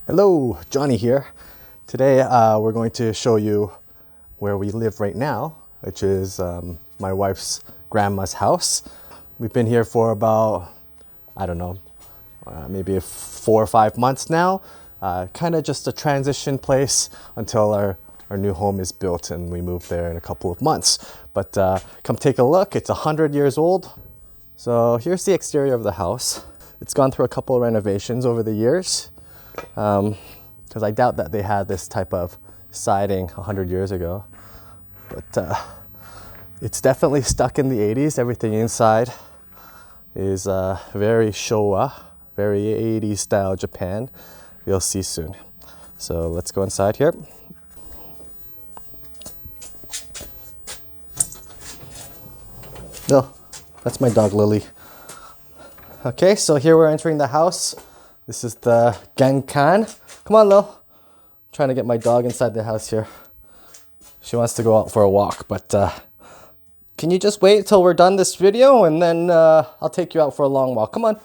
Hello, Johnny here. Today we're going to show you where we live right now, which is my wife's grandma's house. We've been here for about, I don't know, maybe 4 or 5 months now. Kind of just a transition place until our new home is built and we move there in a couple of months. But come take a look. It's 100 years old. So here's the exterior of the house. It's gone through a couple of renovations over the years. Because I doubt that they had this type of siding 100 years ago. But it's definitely stuck in the 80s. Everything inside is very Showa, very 80s style Japan. You'll see soon. So let's go inside here. No, that's my dog Lily. Okay, so here we're entering the house. This is the genkan. Come on, Lil. Trying to get my dog inside the house here. She wants to go out for a walk, but can you just wait till we're done this video and then I'll take you out for a long walk. Come on.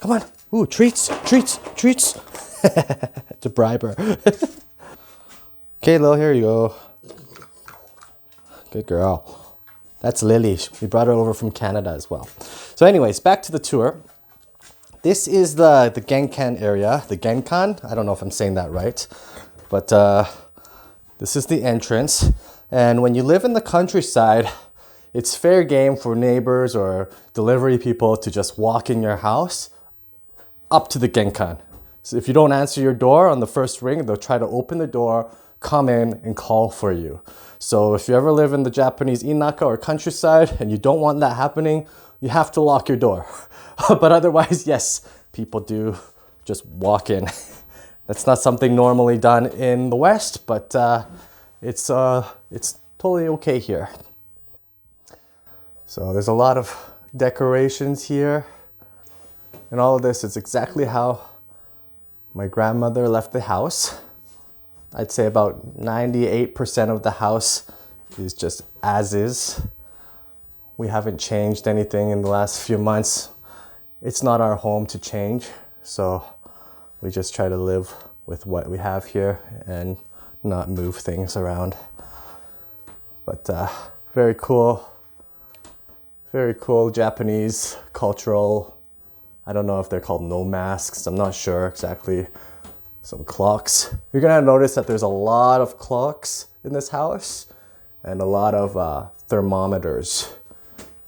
Come on. Ooh, treats, treats, treats. To bribe her. Okay, Lil, here you go. Good girl. That's Lily. We brought her over from Canada as well. So anyways, back to the tour. This is the genkan area, the genkan. I don't know if I'm saying that right, but this is the entrance. And when you live in the countryside, it's fair game for neighbors or delivery people to just walk in your house up to the genkan. So if you don't answer your door on the first ring, they'll try to open the door, come in and call for you. So if you ever live in the Japanese inaka or countryside and you don't want that happening, you have to lock your door. But otherwise, yes, people do just walk in. That's not something normally done in the West, but it's totally okay here. So there's a lot of decorations here. And all of this is exactly how my grandmother left the house. I'd say about 98% of the house is just as is. We haven't changed anything in the last few months. It's not our home to change, so we just try to live with what we have here and not move things around. But very cool Japanese cultural, I don't know if they're called no masks, I'm not sure exactly. Some clocks. You're gonna notice that there's a lot of clocks in this house and a lot of thermometers.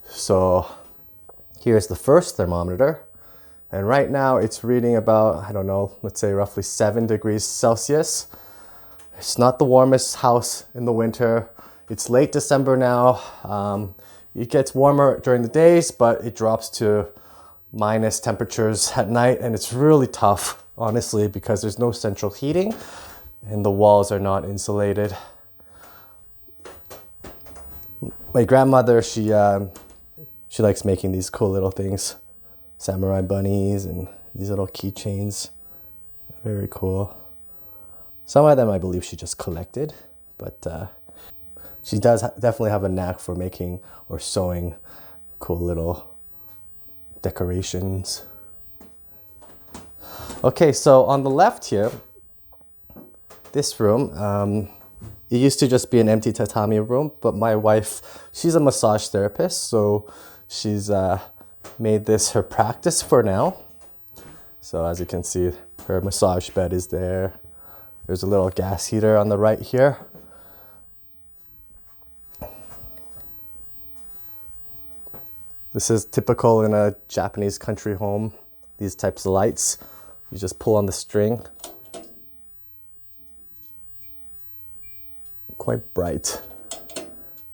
So here's the first thermometer, and right now it's reading about, I don't know, let's say roughly 7 degrees Celsius. It's not the warmest house in the winter. It's late December now. It gets warmer during the days, but it drops to minus temperatures at night, and it's really tough, honestly, because there's no central heating and the walls are not insulated. My grandmother, she likes making these cool little things. Samurai bunnies and these little keychains. Very cool. Some of them I believe she just collected, but she does definitely have a knack for making or sewing cool little decorations. Okay, so on the left here, this room, it used to just be an empty tatami room, but my wife, she's a massage therapist, so she's made this her practice for now. So as you can see, her massage bed is there. There's a little gas heater on the right here. This is typical in a Japanese country home, these types of lights. You just pull on the string. Quite bright.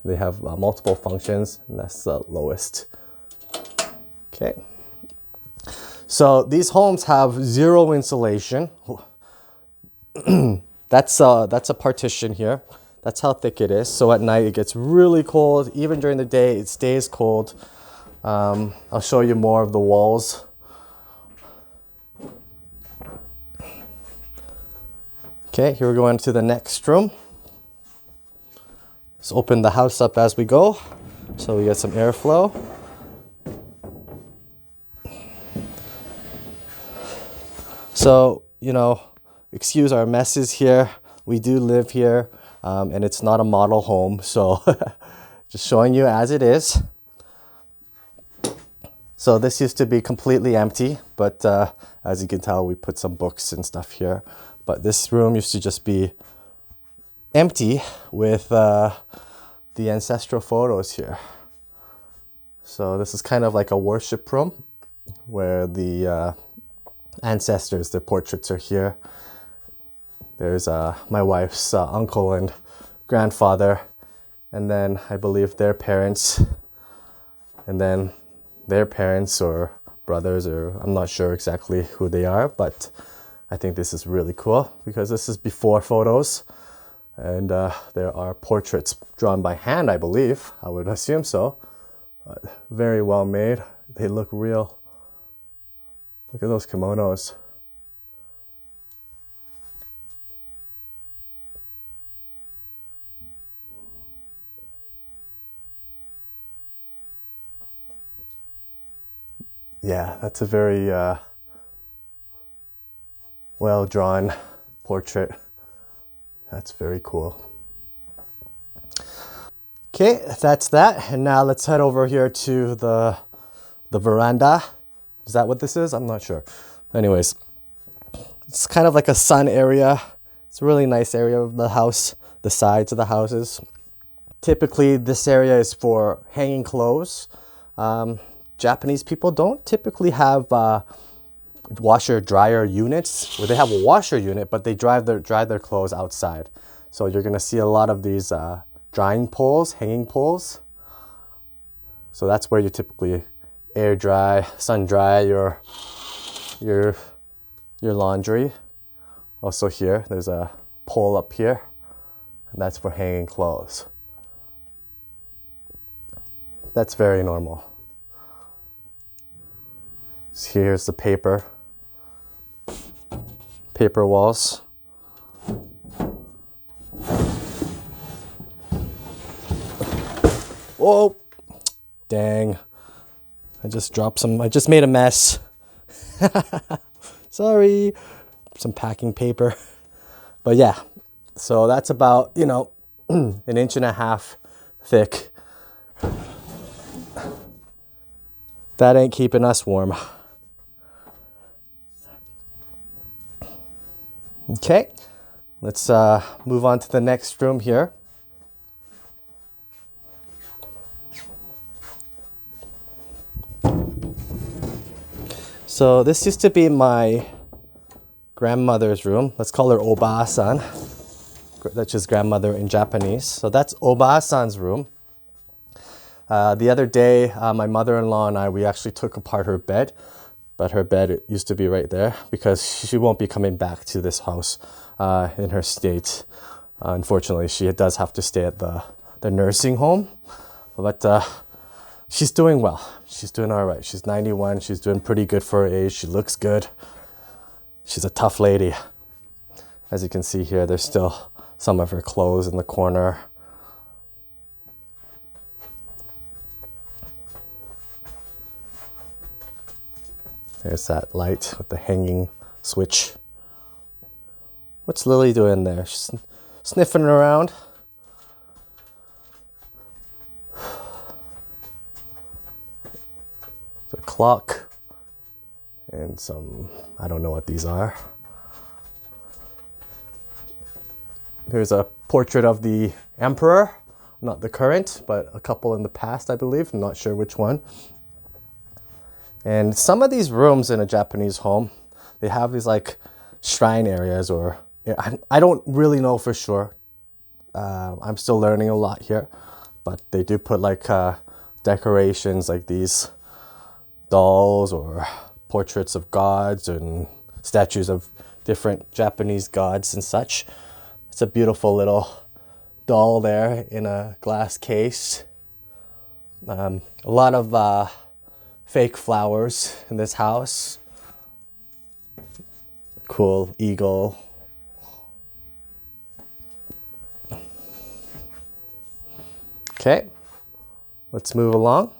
They have multiple functions, and that's the lowest. Okay. So these homes have zero insulation. That's a partition here. That's how thick it is. So at night it gets really cold. Even during the day it stays cold. I'll show you more of the walls. Okay, here we're going to the next room. Let's open the house up as we go so we get some airflow. So, you know, excuse our messes here. We do live here, and it's not a model home, so just showing you as it is. So this used to be completely empty, but as you can tell, we put some books and stuff here. But this room used to just be empty with the ancestral photos here. So this is kind of like a worship room where the ancestors, their portraits are here. There's my wife's uncle and grandfather, and then I believe their parents, and then their parents or brothers, or I'm not sure exactly who they are, but I think this is really cool because this is before photos, and there are portraits drawn by hand, I believe. I would assume so. Very well made. They look real. Look at those kimonos. Yeah, that's a very well-drawn portrait. That's very cool. Okay, that's that. And now let's head over here to the veranda. Is that what this is? I'm not sure. Anyways, it's kind of like a sun area. It's a really nice area of the house, the sides of the houses. Typically, this area is for hanging clothes. Japanese people don't typically have washer dryer units. Well, they have a washer unit, but they dry their clothes outside. So you're gonna see a lot of these drying poles, hanging poles. So that's where you typically air dry, sun dry your laundry. Also here, there's a pole up here, and that's for hanging clothes. That's very normal. So here's the paper walls. Oh, dang. I just dropped some, I just made a mess. Sorry. Some packing paper. But yeah, so that's about, you know, an inch and a half thick. That ain't keeping us warm. Okay, let's move on to the next room here. So this used to be my grandmother's room. Let's call her Oba-san. That's just grandmother in Japanese. So that's Oba-san's room. The other day, my mother-in-law and I, we actually took apart her bed. But her bed used to be right there because she won't be coming back to this house in her state. Unfortunately, she does have to stay at the nursing home. But she's doing well. She's doing all right. She's 91. She's doing pretty good for her age. She looks good. She's a tough lady. As you can see here, there's still some of her clothes in the corner. There's that light with the hanging switch. What's Lily doing there? She's sniffing around. There's a clock and some, I don't know what these are. Here's a portrait of the emperor, not the current, but a couple in the past, I believe. I'm not sure which one. And some of these rooms in a Japanese home, they have these like shrine areas, or I don't really know for sure. I'm still learning a lot here, but they do put like decorations like these dolls or portraits of gods and statues of different Japanese gods and such. It's a beautiful little doll there in a glass case. A lot of fake flowers in this house. Cool eagle. Okay, let's move along.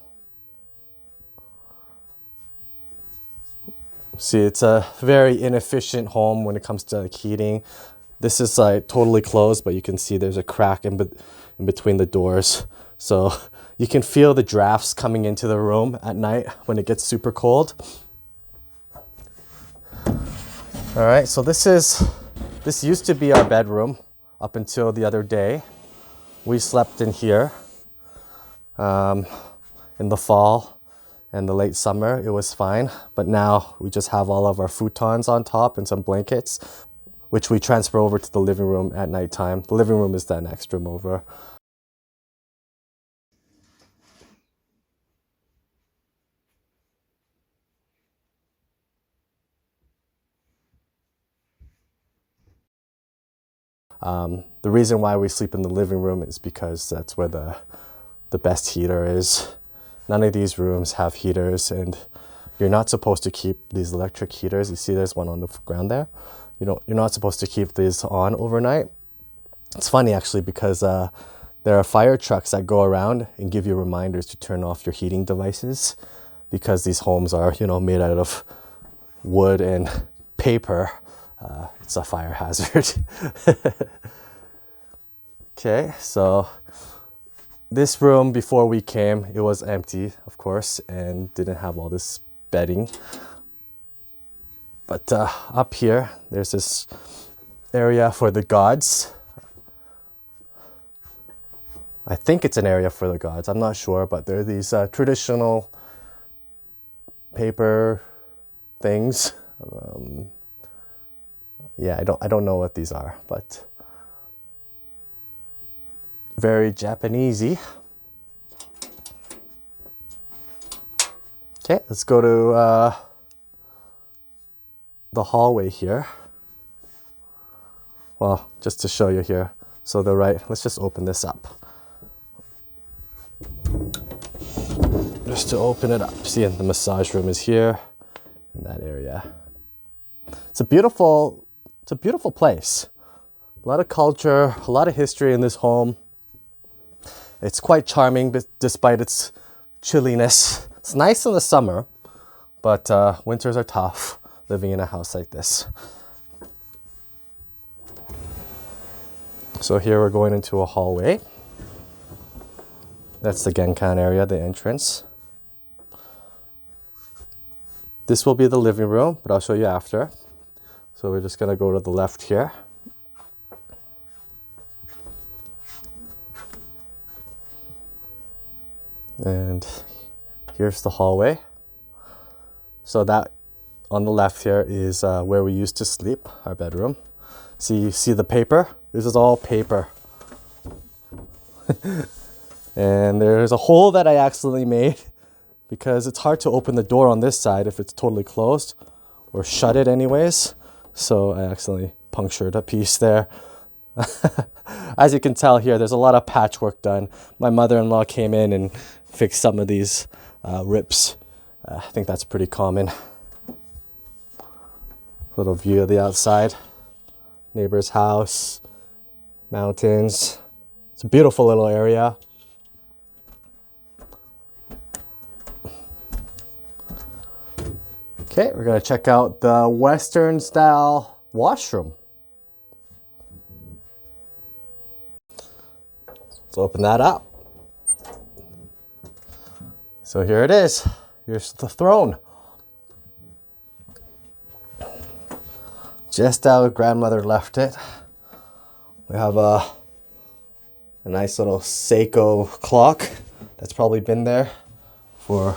See, it's a very inefficient home when it comes to like heating. This is like totally closed, but you can see there's a crack in between the doors. So you can feel the drafts coming into the room at night when it gets super cold. All right, so this used to be our bedroom up until the other day. We slept in here in the fall and the late summer. It was fine, but now we just have all of our futons on top and some blankets, which we transfer over to the living room at nighttime. The living room is the next room over. The reason why we sleep in the living room is because that's where the best heater is. None of these rooms have heaters, and you're not supposed to keep these electric heaters. You see there's one on the ground there. You're not supposed to keep these on overnight. It's funny actually, because there are fire trucks that go around and give you reminders to turn off your heating devices, because these homes are, made out of wood and paper. It's a fire hazard. Okay, so this room before we came, it was empty, of course, and didn't have all this bedding. But up here, there's this area for the gods. I think it's an area for the gods. I'm not sure, but there are these traditional paper things. Yeah, I don't know what these are, but very Japanesey. Okay, let's go to the hallway here. Well, just to show you here. So let's just open this up. Just to open it up. See, the massage room is here in that area. It's a beautiful place. A lot of culture, a lot of history in this home. It's quite charming, but despite its chilliness. It's nice in the summer, but winters are tough living in a house like this. So here we're going into a hallway. That's the genkan area, the entrance. This will be the living room, but I'll show you after. So we're just gonna go to the left here. And here's the hallway. So that on the left here is where we used to sleep, our bedroom. See the paper? This is all paper. And there's a hole that I accidentally made because it's hard to open the door on this side if it's totally closed, or shut it anyways. So I accidentally punctured a piece there. As you can tell here, there's a lot of patchwork done. My mother-in-law came in and fixed some of these rips. I think that's pretty common. Little view of the outside. Neighbor's house, mountains. It's a beautiful little area. Okay, we're gonna check out the Western style washroom. Let's open that up. So here it is. Here's the throne. Just how grandmother left it. We have a nice little Seiko clock that's probably been there for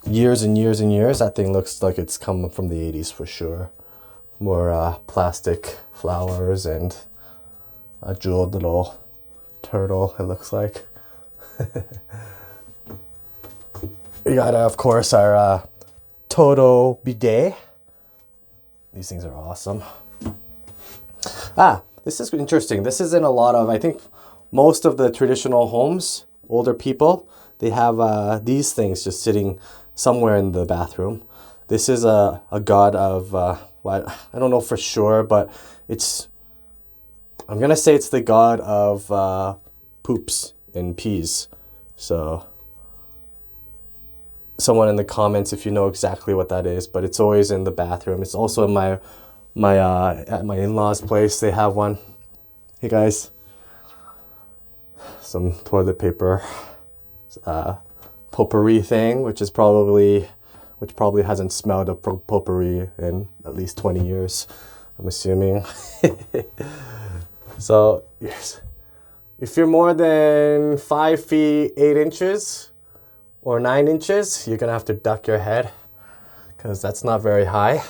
years and years and years. That thing looks like it's come from the 80s for sure. More plastic flowers and a jeweled little turtle, it looks like. We got, of course, our Toto bidet. These things are awesome. This is interesting. This is in a lot of, I think, most of the traditional homes, older people, they have these things just sitting somewhere in the bathroom. This is a god of, I don't know for sure, but I'm going to say it's the god of poops and pees. So someone in the comments if you know exactly what that is, but it's always in the bathroom. It's also in at my in-laws' place. They have one. Hey guys, some toilet paper potpourri thing, which probably hasn't smelled of potpourri in at least 20 years, I'm assuming. So yes, if you're more than 5 feet 8 inches or 9 inches, you're gonna have to duck your head because that's not very high.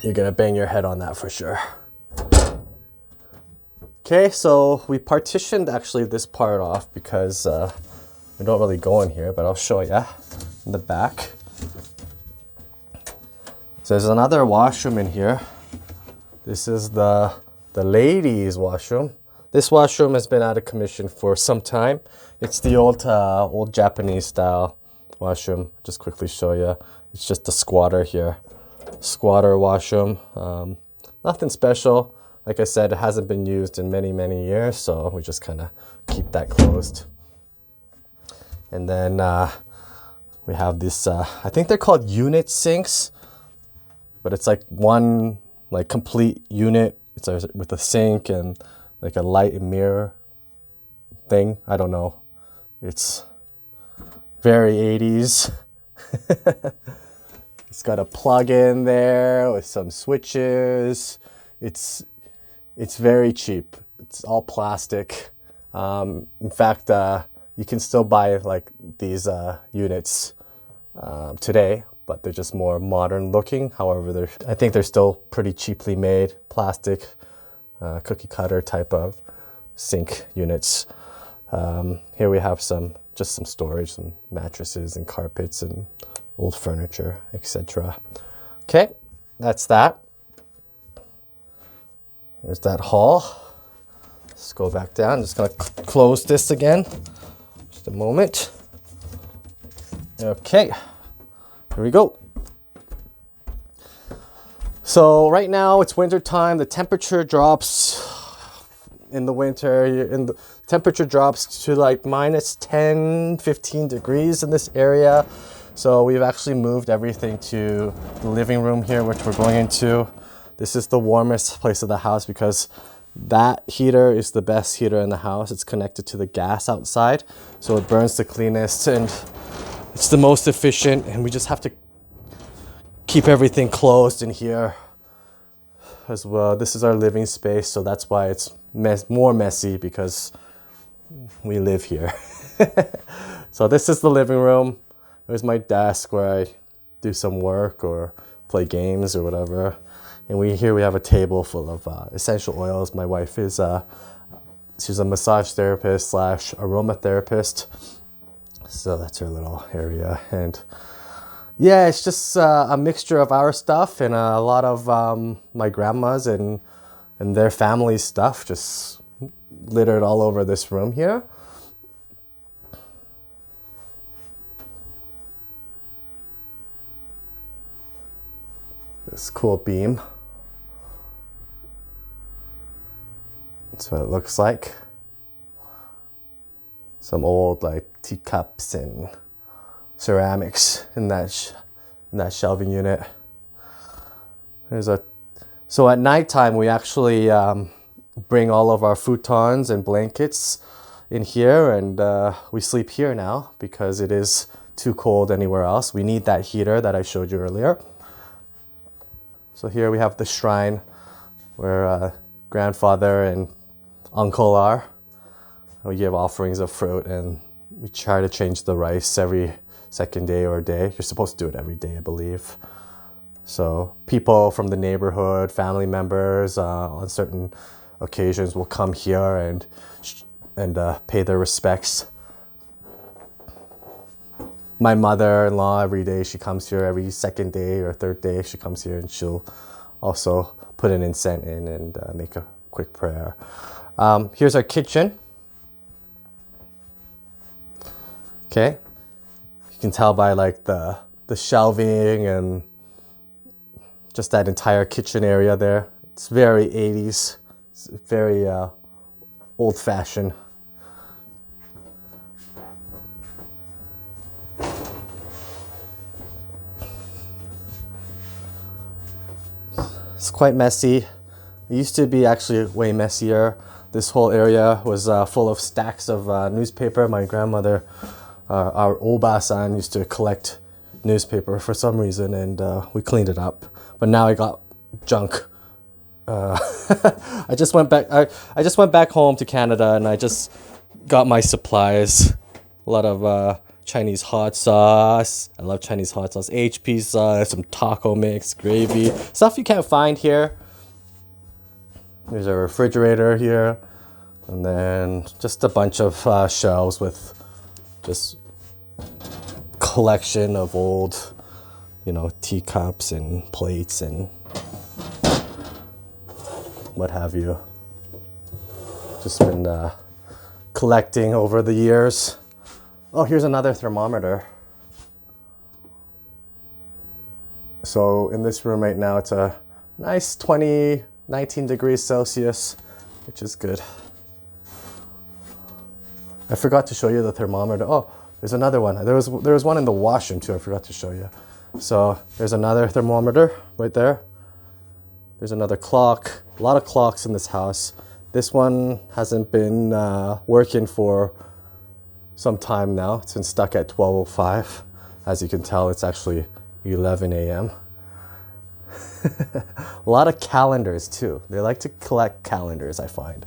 You're gonna bang your head on that for sure. Okay, so we partitioned actually this part off because we don't really go in here, but I'll show you in the back. So there's another washroom in here. This is the ladies' washroom. This washroom has been out of commission for some time. It's the old Japanese style washroom. Just quickly show you. It's just a squatter here. Squatter washroom. Nothing special. Like I said, it hasn't been used in many, many years, so we just kind of keep that closed. And then we have this, I think they're called unit sinks, but it's like one like complete unit. It's with a sink and like a light and mirror thing. I don't know. It's very 80s. It's got a plug in there with some switches. It's very cheap. It's all plastic. In fact, you can still buy like these units today, but they're just more modern looking. However, I think they're still pretty cheaply made, plastic, cookie cutter type of sink units. Here we have just some storage, some mattresses and carpets and old furniture, etc. Okay, that's that. There's that hall. Let's go back down. Just gonna close this again. Just a moment. Okay, here we go. So right now it's winter time. The temperature drops in the winter. The temperature drops to like minus 10, 15 degrees in this area. So we've actually moved everything to the living room here, which we're going into. This is the warmest place of the house because that heater is the best heater in the house. It's connected to the gas outside, so it burns the cleanest and it's the most efficient, and we just have to keep everything closed in here as well. This is our living space, so that's why it's more messy because we live here. So this is the living room. There's my desk where I do some work or play games or whatever. And here we have a table full of essential oils. My wife is she's a massage therapist / aromatherapist. So that's her little area. And yeah, it's just a mixture of our stuff and a lot of my grandma's and their family's stuff just littered all over this room here. This cool beam. That's what it looks like. Some old like teacups and ceramics in that shelving unit. So at nighttime we actually bring all of our futons and blankets in here, and we sleep here now because it is too cold anywhere else. We need that heater that I showed you earlier. So here we have the shrine where grandfather and uncle are. We give offerings of fruit and we try to change the rice every second day or day. You're supposed to do it every day, I believe. So people from the neighborhood, family members, on certain occasions will come here and pay their respects. My mother-in-law, every day she comes here, every second day or third day she comes here, and she'll also put an incense in and make a quick prayer. Here's our kitchen. Okay, you can tell by like the shelving and just that entire kitchen area there. It's very 80s. It's very old-fashioned. It's quite messy. It used to be actually way messier. This whole area was full of stacks of newspaper. My grandmother, our oba-san, used to collect newspaper for some reason, and we cleaned it up. But now I got junk. I just went back. I just went back home to Canada, and I just got my supplies. A lot of Chinese hot sauce. I love Chinese hot sauce. HP sauce, some taco mix, gravy, stuff you can't find here. There's a refrigerator here, and then just a bunch of shelves with just collection of old, you know, teacups and plates and what have you. Just been collecting over the years. Oh, here's another thermometer. So in this room right now, it's a nice 19 degrees Celsius, which is good. I forgot to show you the thermometer. Oh, there's another one. There was one in the washroom too. I forgot to show you. So there's another thermometer right there. There's another clock. A lot of clocks in this house. This one hasn't been working for some time now. It's been stuck at 12:05. As you can tell, it's actually 11 a.m. A lot of calendars too. They like to collect calendars, I find.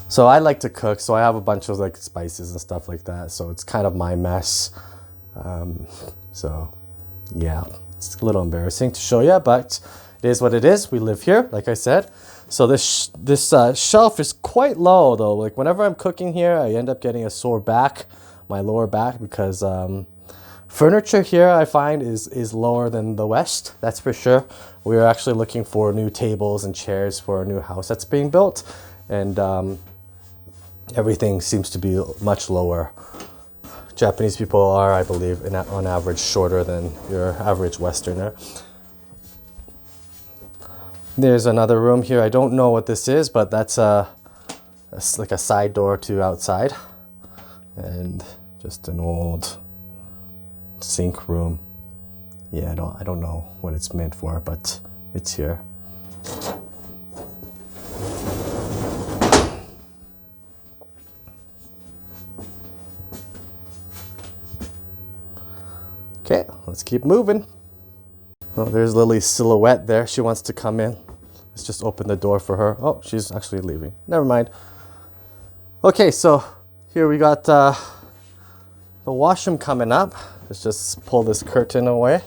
So I like to cook, so I have a bunch of like spices and stuff like that. So it's kind of my mess. So yeah, it's a little embarrassing to show you, but it is what it is. We live here, like I said. So this shelf is quite low though. Like whenever I'm cooking here, I end up getting a sore back, my lower back, because furniture here I find is lower than the West. That's for sure. We are actually looking for new tables and chairs for a new house that's being built, and everything seems to be much lower. Japanese people are, I believe, on average shorter than your average Westerner. There's another room here. I don't know what this is, but that's like a side door to outside, and just an old sink room. Yeah, I don't know what it's meant for, but it's here. Okay, let's keep moving. Oh, there's Lily's silhouette there. She wants to come in. Let's just open the door for her. Oh, she's actually leaving. Never mind. Okay, so here we got the washroom coming up. Let's just pull this curtain away.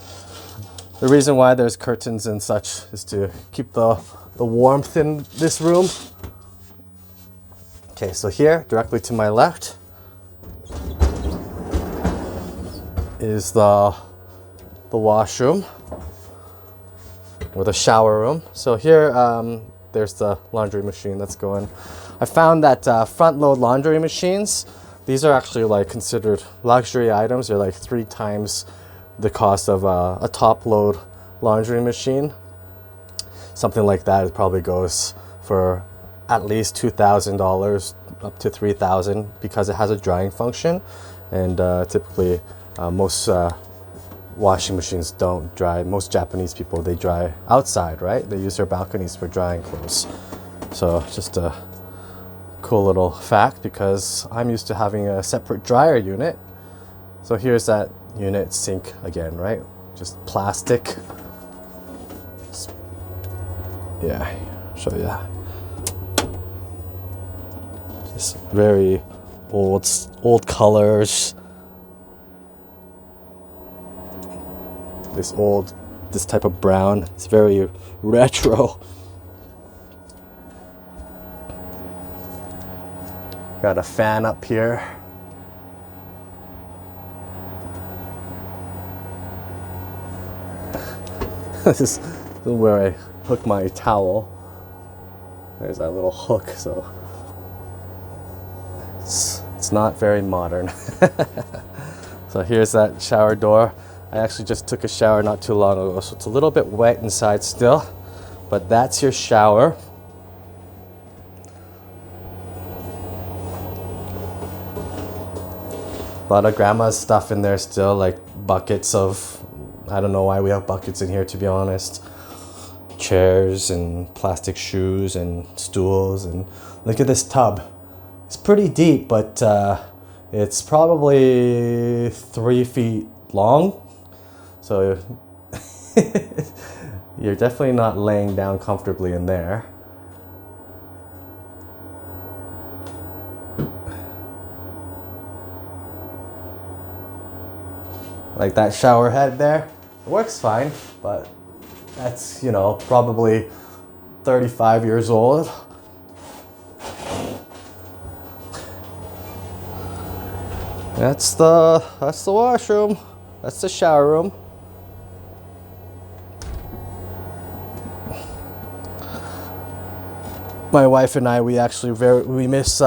The reason why there's curtains and such is to keep the warmth in this room. Okay, so here, directly to my left, is the washroom or the shower room. So here there's the laundry machine that's going. I found that front load laundry machines, these are actually like considered luxury items. They're like 3 times the cost of a top load laundry machine. Something like that, it probably goes for at least $2,000 up to $3,000 because it has a drying function, and typically most washing machines don't dry. Most Japanese people, they dry outside, right? They use their balconies for drying clothes. So just a cool little fact, because I'm used to having a separate dryer unit. So here's that unit sink again, right? Just plastic. Yeah, show you. Just very old colors. This type of brown. It's very retro. Got a fan up here. This is where I hook my towel. There's that little hook, so it's not very modern. So here's that shower door. I actually just took a shower not too long ago, so it's a little bit wet inside still, but that's your shower. A lot of grandma's stuff in there still, like buckets of, I don't know why we have buckets in here, to be honest. Chairs and plastic shoes and stools, and look at this tub. It's pretty deep, but it's probably 3 feet long. So you're definitely not laying down comfortably in there. Like that shower head there, it works fine, but that's, you know, probably 35 years old. That's the washroom. That's the shower room. My wife and I, we miss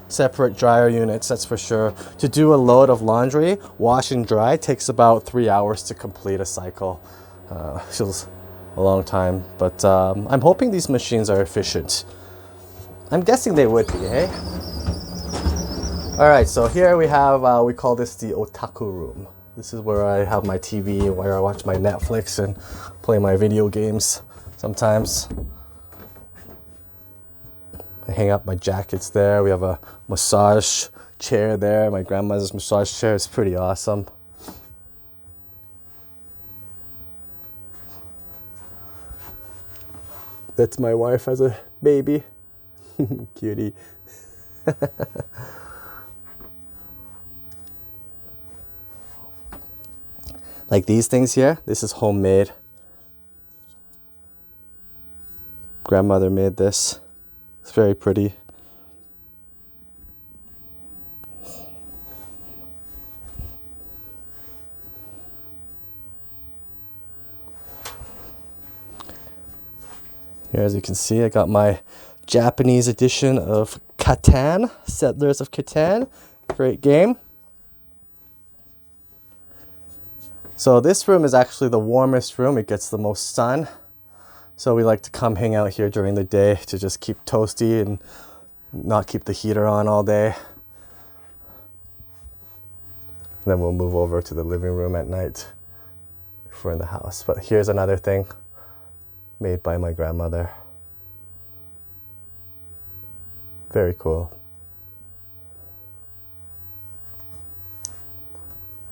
separate dryer units, that's for sure. To do a load of laundry, wash and dry, takes about 3 hours to complete a cycle. Feels a long time, but I'm hoping these machines are efficient. I'm guessing they would be, eh? All right, so here we have, we call this the otaku room. This is where I have my TV, where I watch my Netflix and play my video games sometimes. I hang up my jackets there. We have a massage chair there. My grandmother's massage chair is pretty awesome. That's my wife as a baby. Cutie. Like these things here, this is homemade. Grandmother made this. It's very pretty. Here, as you can see, I got my Japanese edition of Catan, Settlers of Catan. Great game. So this room is actually the warmest room. It gets the most sun. So we like to come hang out here during the day to just keep toasty and not keep the heater on all day. And then we'll move over to the living room at night if we're in the house. But here's another thing made by my grandmother. Very cool.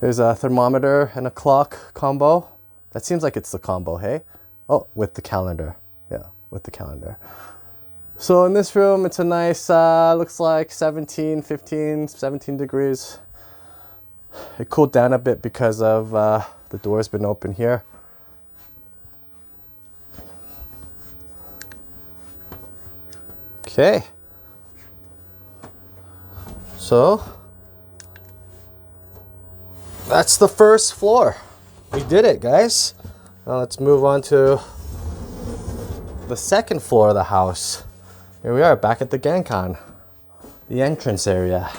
There's a thermometer and a clock combo. That seems like it's the combo, hey? Oh, with the calendar. Yeah, with the calendar. So in this room, it's a nice, looks like 17 degrees. It cooled down a bit because of the door's been open here. Okay. So that's the first floor. We did it, guys. Now let's move on to the second floor of the house. Here we are, back at the Genkan, the entrance area.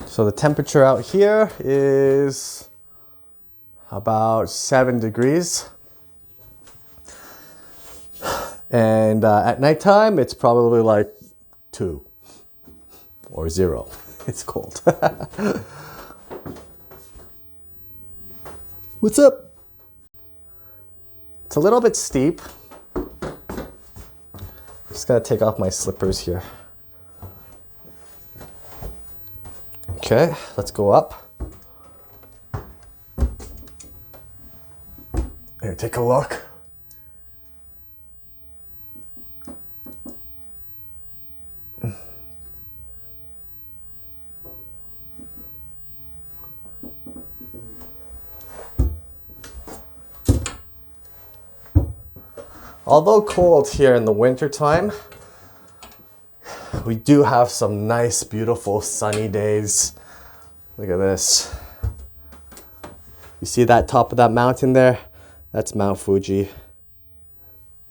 So the temperature out here is about 7 degrees. And at nighttime, it's probably like 2 or 0. It's cold. What's up? It's a little bit steep. Just gotta take off my slippers here. Okay, let's go up. Here, take a look. Although cold here in the winter time, we do have some nice, beautiful sunny days. Look at this. You see that top of that mountain there? That's Mount Fuji.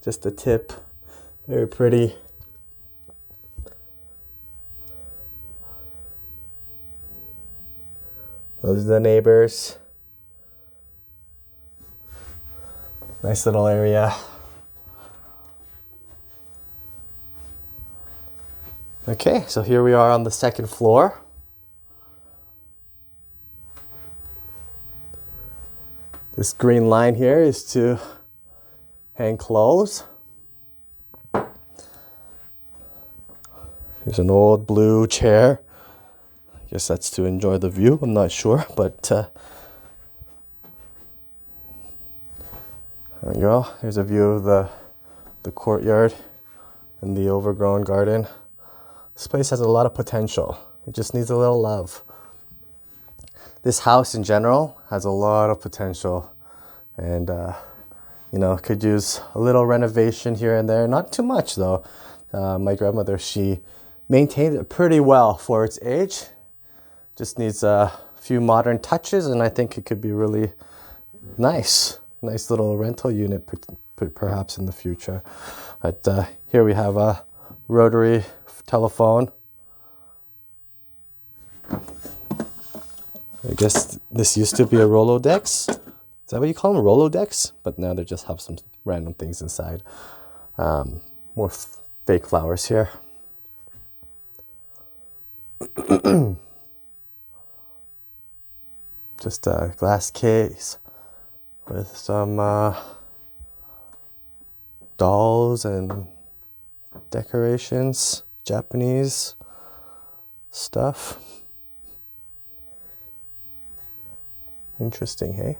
Just the tip. Very pretty. Those are the neighbors. Nice little area. Okay, so here we are on the second floor. This green line here is to hang clothes. There's an old blue chair. I guess that's to enjoy the view. I'm not sure, but there we go. Here's a view of the courtyard and the overgrown garden. This place has a lot of potential. It just needs a little love. This house in general has a lot of potential, and you know, could use a little renovation here and there. Not too much though. My grandmother, she maintained it pretty well for its age. Just needs a few modern touches, and I think it could be really nice. Nice little rental unit perhaps in the future. But here we have a rotary telephone. I guess this used to be a Rolodex. Is that what you call them? Rolodex? But now they just have some random things inside. More fake flowers here. Just a glass case with some dolls and decorations, Japanese stuff. Interesting, hey?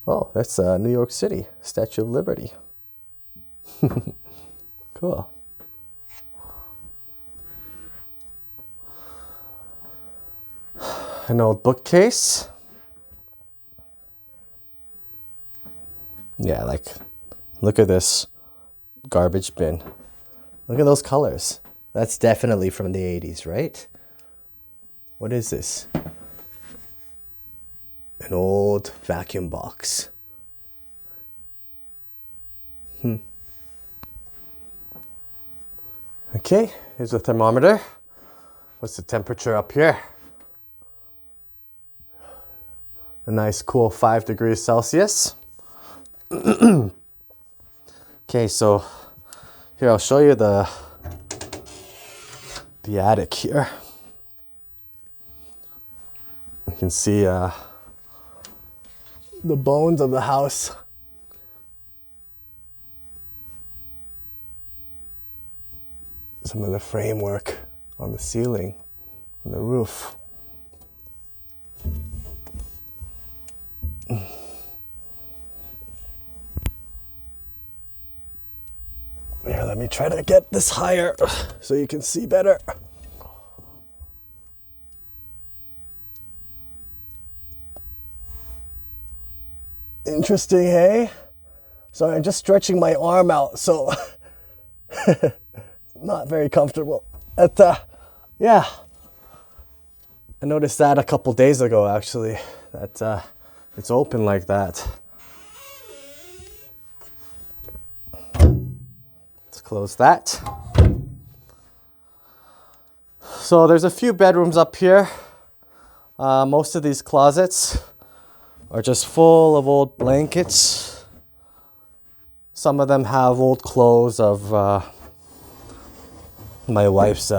Oh, that's New York City, Statue of Liberty. Cool. An old bookcase. Yeah, like, look at this garbage bin. Look at those colors. That's definitely from the 80s, right? What is this? An old vacuum box. Okay, here's a thermometer. What's the temperature up here? A nice cool 5 degrees Celsius. Okay, so here I'll show you the attic here. You can see the bones of the house. Some of the framework on the ceiling, on the roof. Here, let me try to get this higher so you can see better. Interesting, hey? Sorry, I'm just stretching my arm out, so not very comfortable. Yeah, I noticed that a couple days ago, actually, that it's open like that. Let's close that. So there's a few bedrooms up here. Most of these closets are just full of old blankets. Some of them have old clothes of my wife's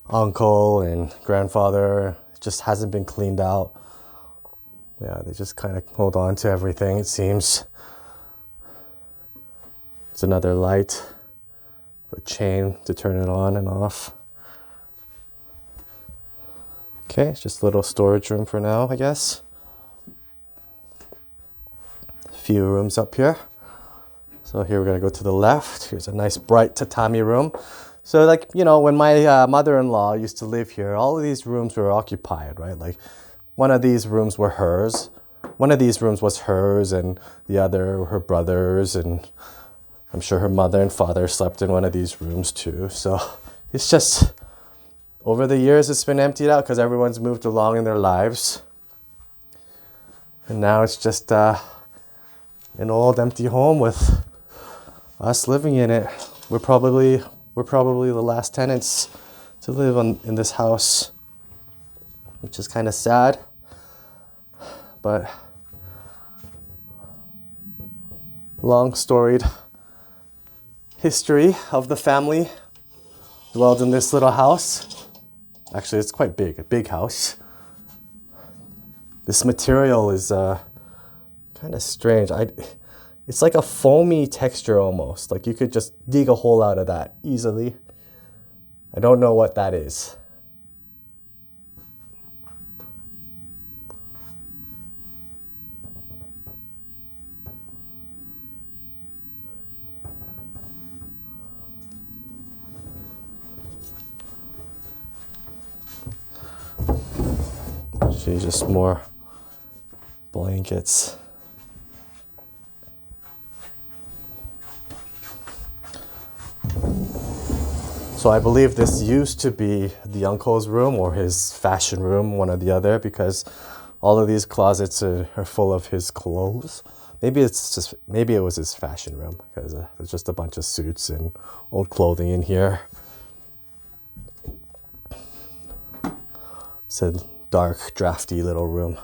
uncle and grandfather. It just hasn't been cleaned out. Yeah, they just kind of hold on to everything, it seems. It's another light, a chain to turn it on and off. Okay, it's just a little storage room for now, I guess. A few rooms up here. So here we're gonna go to the left. Here's a nice bright tatami room. So like, you know, when my mother-in-law used to live here, all of these rooms were occupied, right? Like one of these rooms were hers. One of these rooms was hers, and the other were her brother's, and I'm sure her mother and father slept in one of these rooms too. So it's just, over the years it's been emptied out because everyone's moved along in their lives. And now it's just an old empty home with us living in it. We're probably the last tenants to live in this house, which is kind of sad. But long storied history of the family dwelled in this little house. Actually, it's quite big, a big house. This material is kind of strange. It's like a foamy texture almost. Like you could just dig a hole out of that easily. I don't know what that is. Actually, just more blankets. So I believe this used to be the uncle's room or his fashion room, one or the other, because all of these closets are full of his clothes. Maybe it was his fashion room, because there's just a bunch of suits and old clothing in here. It's a dark, drafty little room.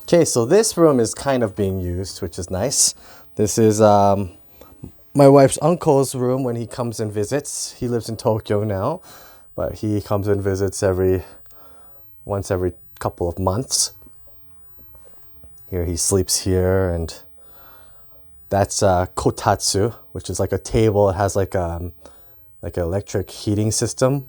Okay, so this room is kind of being used, which is nice. This is my wife's uncle's room when he comes and visits. He lives in Tokyo now, but he comes and visits once every couple of months. Here he sleeps here, and that's kotatsu, which is like a table. It has like an electric heating system.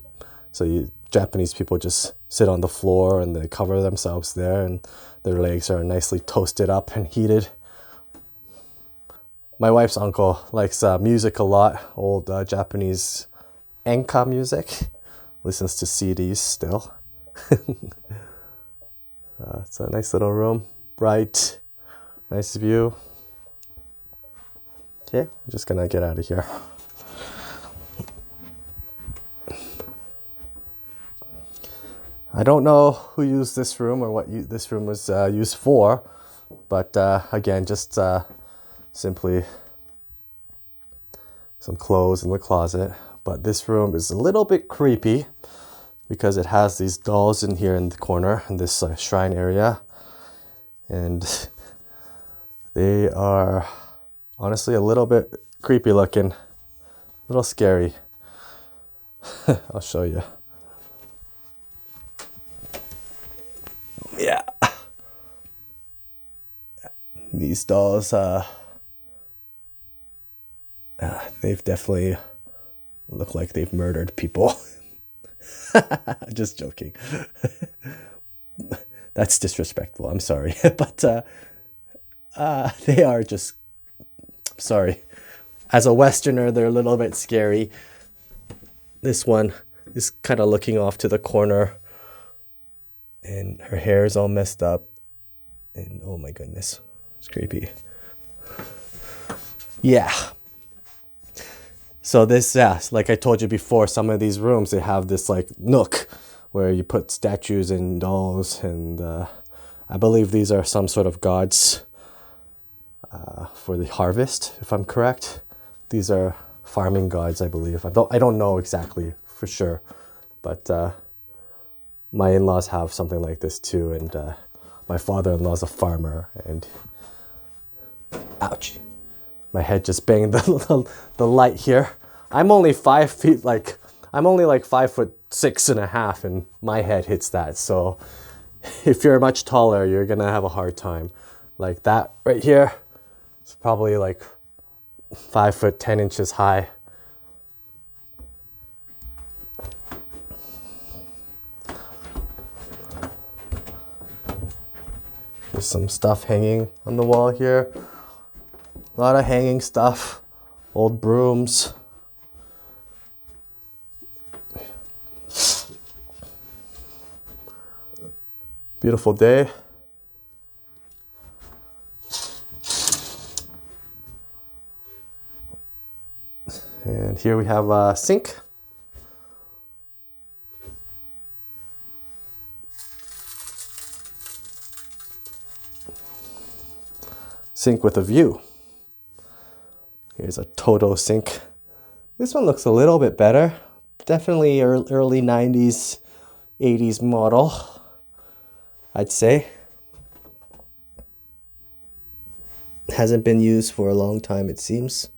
So Japanese people just sit on the floor and they cover themselves there, and their legs are nicely toasted up and heated. My wife's uncle likes music a lot, old Japanese enka music. Listens to CDs still. It's a nice little room, bright, nice view. Okay, I'm just gonna get out of here. I don't know who used this room or what this room was used for, but again, just simply some clothes in the closet. But this room is a little bit creepy because it has these dolls in here in the corner in this shrine area, and they are honestly a little bit creepy looking, a little scary. I'll show you. Yeah. These dolls, they've definitely look like they've murdered people. Just joking. That's disrespectful, I'm sorry. But they are just, sorry. As a Westerner, they're a little bit scary. This one is kind of looking off to the corner, and her hair is all messed up, and oh my goodness, it's creepy. Yeah. So this, like I told you before, some of these rooms, they have this like nook where you put statues and dolls, and I believe these are some sort of gods for the harvest, if I'm correct. These are farming gods, I believe. I don't know exactly for sure, but my in-laws have something like this too, and my father-in-law's a farmer, and ouch, my head just banged the light here. I'm only 5 feet, I'm only like 5'6.5", and my head hits that. So if you're much taller, you're gonna have a hard time. Like that right here, it's probably like 5'10" high. There's some stuff hanging on the wall here. A lot of hanging stuff, old brooms. Beautiful day. And here we have a sink. Sink with a view. Here's a Toto sink. This one looks a little bit better. Definitely early 90s, 80s model. I'd say. Hasn't been used for a long time, it seems.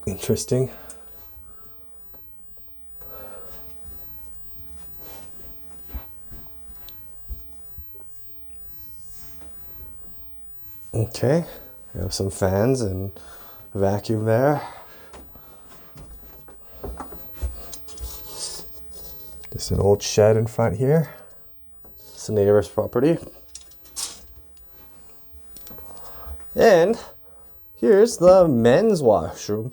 Interesting. Okay, we have some fans and a vacuum there. Just an old shed in front here. It's a neighbor's property. And here's the men's washroom.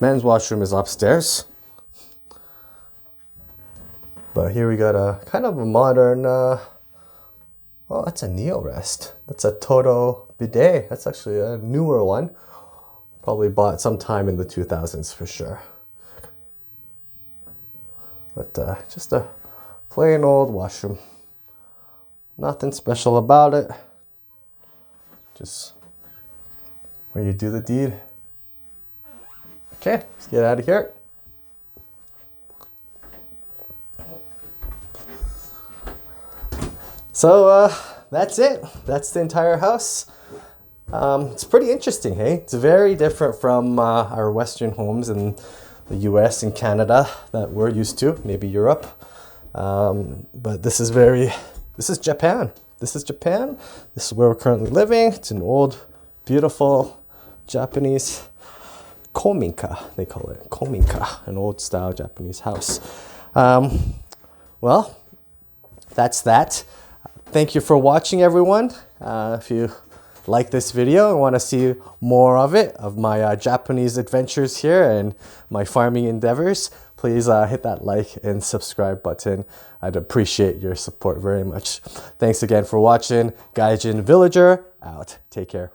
Men's washroom is upstairs. But here we got a kind of a modern, oh, that's a Neo-Rest. That's a Toto bidet. That's actually a newer one. Probably bought sometime in the 2000s for sure. But just a plain old washroom. Nothing special about it. Just where you do the deed. Okay, let's get out of here. So that's it. That's the entire house. It's pretty interesting, hey? It's very different from our Western homes in the US and Canada that we're used to, maybe Europe. But this is Japan. This is Japan. This is where we're currently living. It's an old, beautiful Japanese kominka, they call it. Kominka, an old style Japanese house. Well, that's that. Thank you for watching, everyone. If you like this video and want to see more of it, of my Japanese adventures here and my farming endeavors, please hit that like and subscribe button. I'd appreciate your support very much. Thanks again for watching. Gaijin Villager out. Take care.